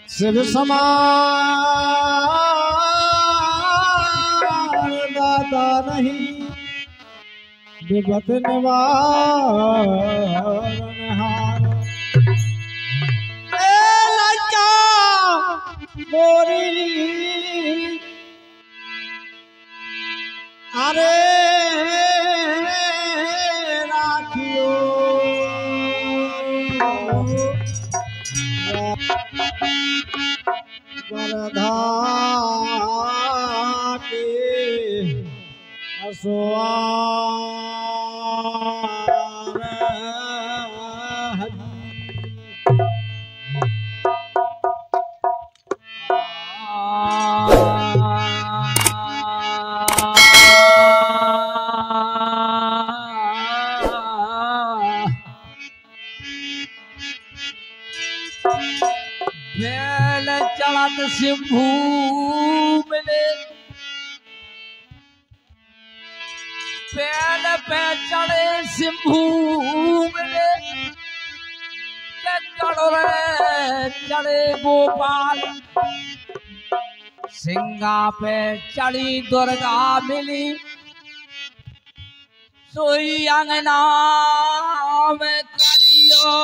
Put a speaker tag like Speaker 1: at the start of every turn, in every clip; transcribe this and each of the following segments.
Speaker 1: शिव समान दाता नहीं विपत निवारणहार लज्जा मोरी अरे राखियो वरधा के असवार हरि
Speaker 2: बेल चढ़त सिंभू मिले बेल पे चढ़े सिंभू मिले चढ़े गोपाल सिंगा पे चढ़ी दुर्गा मिली सोई अंगना में करियो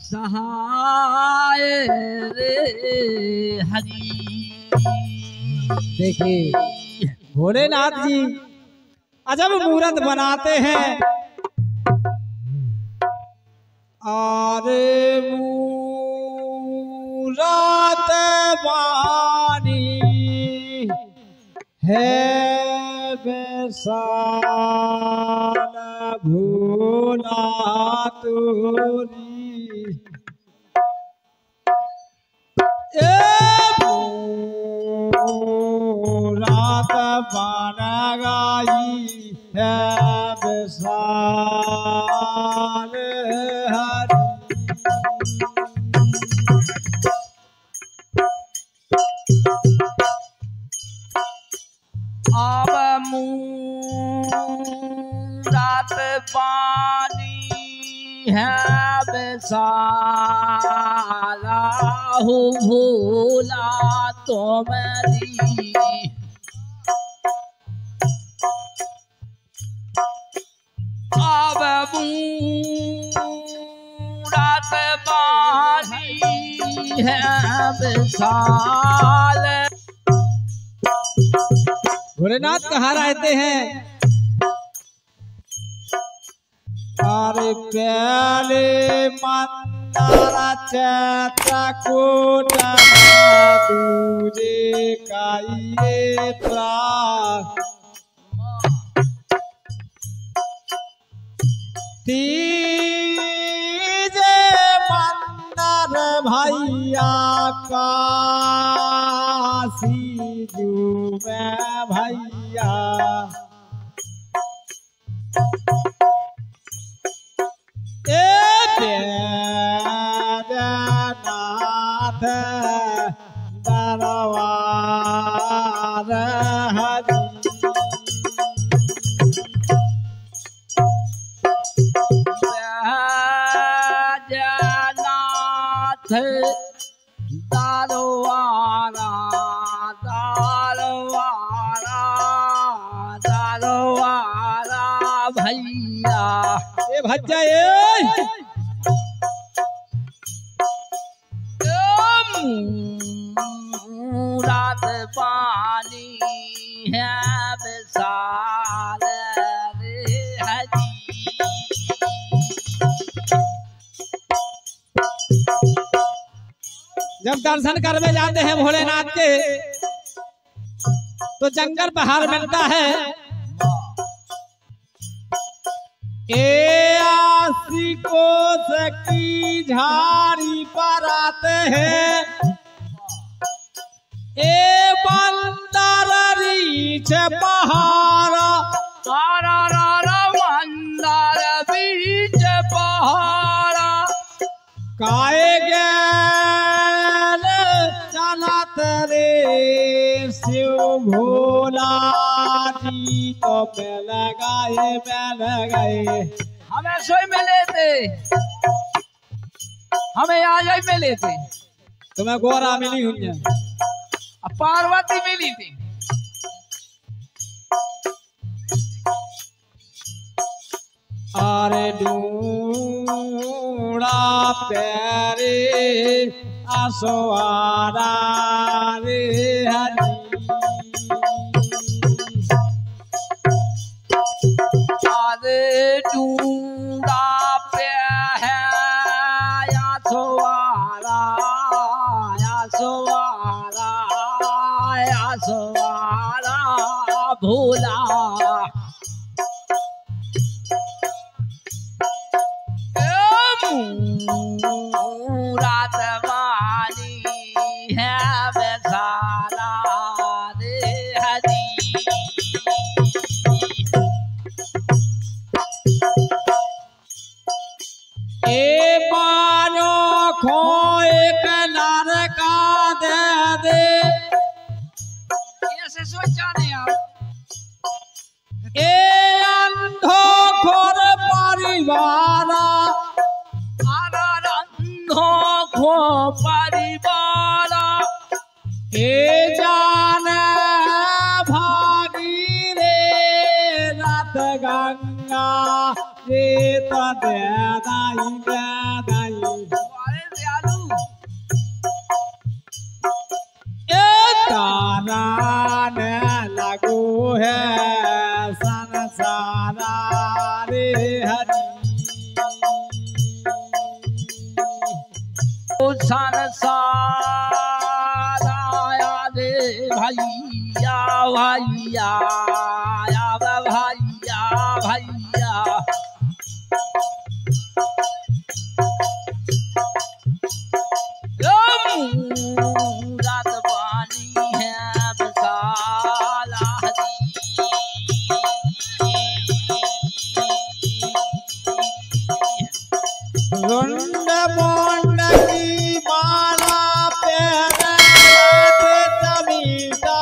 Speaker 2: सहाय रे हरि।
Speaker 1: देखिए भोलेनाथ जी अजब मूर्त बनाते हैं। आरे मूरत बानी है बेसाल भोला तोरी रात बन गई है विशाल हरि।
Speaker 2: अब मूरत पानी है विशाला हो भोला तुम्हारी अब मूरत पानी है विशाल।
Speaker 1: भोलेनाथ कहाँ रहते हैं? अरे प्याले मंदार चित्रकूट दूजे काये प्राण तीजे मंदार भैया काशी जू में भैया नाथ दरबार हरि।
Speaker 2: नाथ दरबारा दरबारा दरबारा भैया
Speaker 1: ए भज्जा
Speaker 2: मूरत पानी है विशाल रे हरि।
Speaker 1: जब दर्शन करने जाते हैं भोलेनाथ के तो जंगल पहाड़ मिलता है। ए आसी को सकी झाड़ी पर आते हैं। ए बंदर रीछ पहाड़ा
Speaker 2: तारा रा बंदर बीच पहाड़ा
Speaker 1: काए गैल चलत रे शिव भोला पानी तो मिल गए
Speaker 2: हमें सोई मिले थे, हमें आज ही मिले थे।
Speaker 1: तुम्हें गोरा मिली हुई है,
Speaker 2: पार्वती मिली थी।
Speaker 1: अरे ढूंढा प्यारे आसवारा रे हरी,
Speaker 2: अरे ढूंढा प्यारे आसवारा आसवारा आसवारा भोला रात वाली है बेसारा रे हरी।
Speaker 1: ए बानो खो एक लड़का दे दे,
Speaker 2: ऐसे सोचा नहीं आप।
Speaker 1: ए अंधो खोर परिवार
Speaker 2: खो परिवार
Speaker 1: ए जाने भागी रे रात गंगा रे तो दे दाई ए तारा ने लगू है संसारा रे हरी,
Speaker 2: संसाराया रे भैया भैया भैया भैया रात पानी है विशाला
Speaker 1: रुंड बोंड की माला प्यारे तमीदा,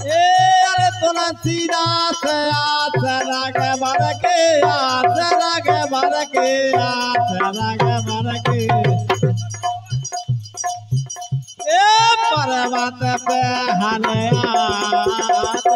Speaker 1: ए अरे तुलसीदास आसरा के भर के आसरा के भर के आसरा के भर के, ए पर्वत पे हरियात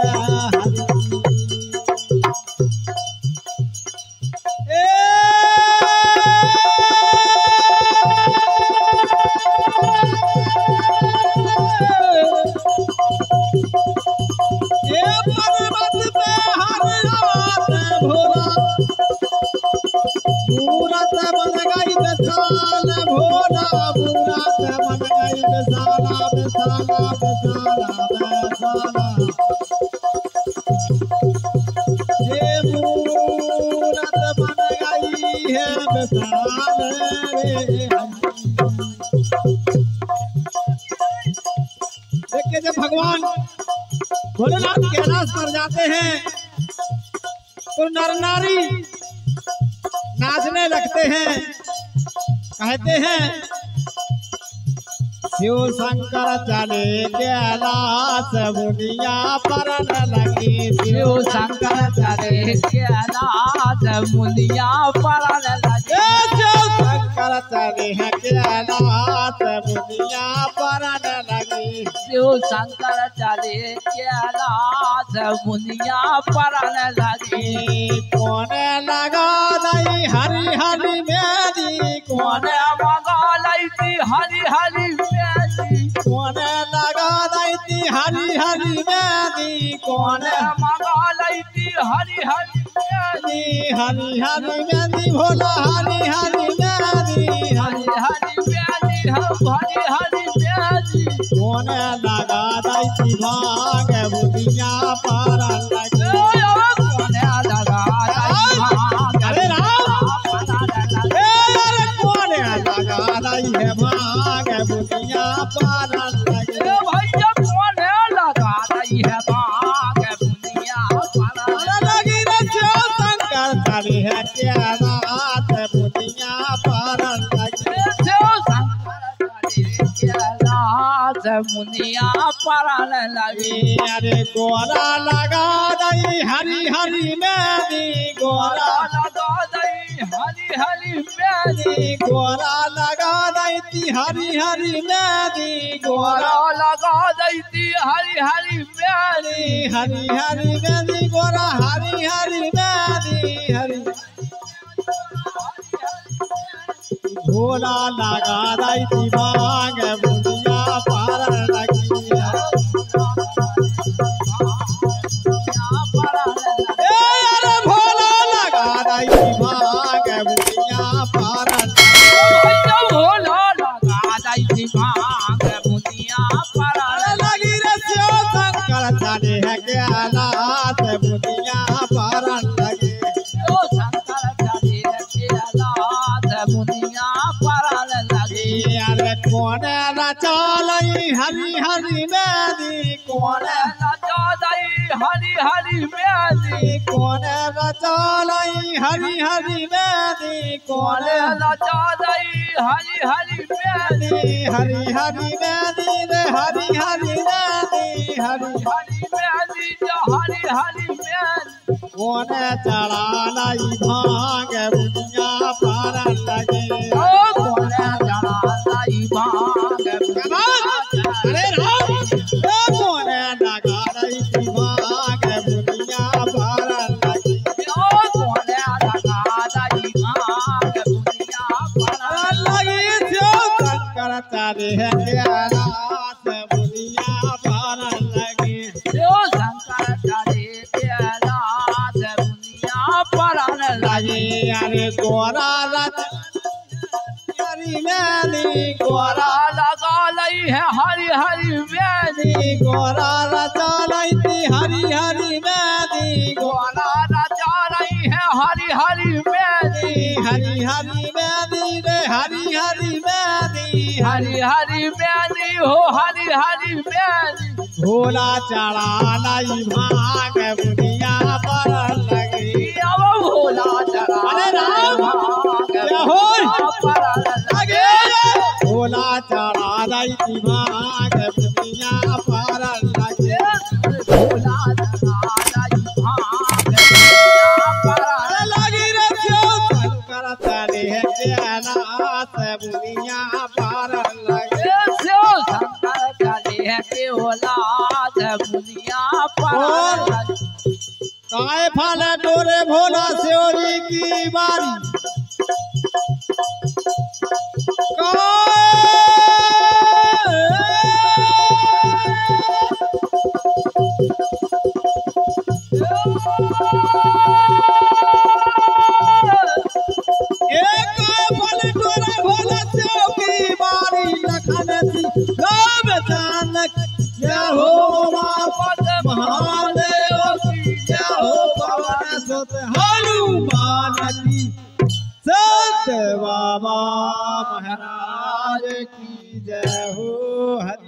Speaker 1: देखिए जब भगवान भोलेनाथ कैलाश पर जाते हैं तो नर नारी नाचने लगते हैं, कहते हैं शिव शंकर चले कैलाश मुनिया पर न लगी,
Speaker 2: शिव शंकर चले कैलाश मुनिया पर न लगी,
Speaker 1: शिव शंकर चले हैं कैलाश मुनिया पर न लगी,
Speaker 2: शिव शंकर चले कैलाश मुनिया पर न लगी।
Speaker 1: कौन लगा नहीं हरी हरी मेरी,
Speaker 2: कौन मगा लाई थी हरी हरी मेरी,
Speaker 1: कौन लगा नहीं थी हरी हरी मेरी,
Speaker 2: कौन मगा लाई थी हरी हरी मेरी,
Speaker 1: हरी हरी मेरी भोला हरी हरी मेरी,
Speaker 2: हरी हरी मेरी हम हरी हरी मेरी,
Speaker 1: कौन लगा नहीं थी भाग बुदिया पर लगे,
Speaker 2: कौन लगा
Speaker 1: अरे राम कौन लगा नहीं है भाग बुदिया पर लगे,
Speaker 2: भैया कौन लगा रही है भाग बुनिया पर
Speaker 1: लगी रे शिव शंकर चले है कैलाश मुनिया पर लगे,
Speaker 2: शिव शंकर चले कैलाश मुनिया परान लगी
Speaker 1: अरे गोरा लगा दई हरी हरी मेहंदी गोरा
Speaker 2: लगा दई हरी हरी मेहंदी
Speaker 1: गोरा लगा दई थी हरी हरी मेहंदी गोरा
Speaker 2: लगा दई थी हरी हरी मेहंदी
Speaker 1: हरी हरी मेहंदी गोरा हरी हरी मेहंदी हरी झोला लगा दई थी भांग मुनिया पारन लगी अरे भोला लगा दई थी भांग मुनिया पारन
Speaker 2: भोला लगा दई थी भांग मुनिया परान
Speaker 1: लगी रे शिव शंकर चले है के हालात मुनिया पारन लगे
Speaker 2: शंकर चले के हालात मुनिया परान लगी
Speaker 1: अरे कौन रचालई हरी हरी मेहंदी कौन
Speaker 2: लगा दई हरी हरी मेहंदी
Speaker 1: कौन रचालई हरी हरी मेहंदी कौन
Speaker 2: लगा दई हरी हरी मेहंदी
Speaker 1: हरी हरी मेहंदी रे हरी हरी मेहंदी हरी
Speaker 2: हरी मेहंदी जो हरी हरी मेहंदी
Speaker 1: कौन चढ़ालई भांग मुनिया पारन लगे
Speaker 2: कौन जड़ा दई भांग
Speaker 1: अरे राम कौन लगा रही थी भांग मुनिया पारन लगे
Speaker 2: कौन लगा दई भांग मुनिया परान
Speaker 1: लगी शिव शंकर चले है के हालात मुनिया पारन लगे
Speaker 2: शंकर चले के हालात मुनिया परान
Speaker 1: लगे अरे गोरा रच हरी मेहंदी गोरा
Speaker 2: लगा लई है हरी हरी मेहंदी
Speaker 1: गोरा रचालई थी हरी हरी मेहंदी
Speaker 2: गोला रचा रही है हरी हरी मेहंदी
Speaker 1: हरी हरी मेहंदी रे हरी हरी मेहंदी
Speaker 2: हरी हरी मेहंदी हो हरी हरी मेहंदी
Speaker 1: भोला चढ़ालई भांग मुनिया पारन लगे
Speaker 2: अब भोला चढ़ा
Speaker 1: अरे राम क्या हो लगे भोला चढ़ालई थी भांग मुनिया पारन लगे
Speaker 2: भोला चढ़ा रही भांग मुनिया परान
Speaker 1: लगी रे शिव शंकर चले है के हालात मुनिया पारन लगे
Speaker 2: शिव शंकर चले है के औलाद मुनिया परान
Speaker 1: काय फाले डोरे भोला शिवरी की बारी एक फाले डोरे भोला शिव की बारी लखन थी राम जानक जय हो
Speaker 2: पद
Speaker 1: महादेव की जय हो पवन सुत हनुमान की संत बाबा महाराज की जय हो हरि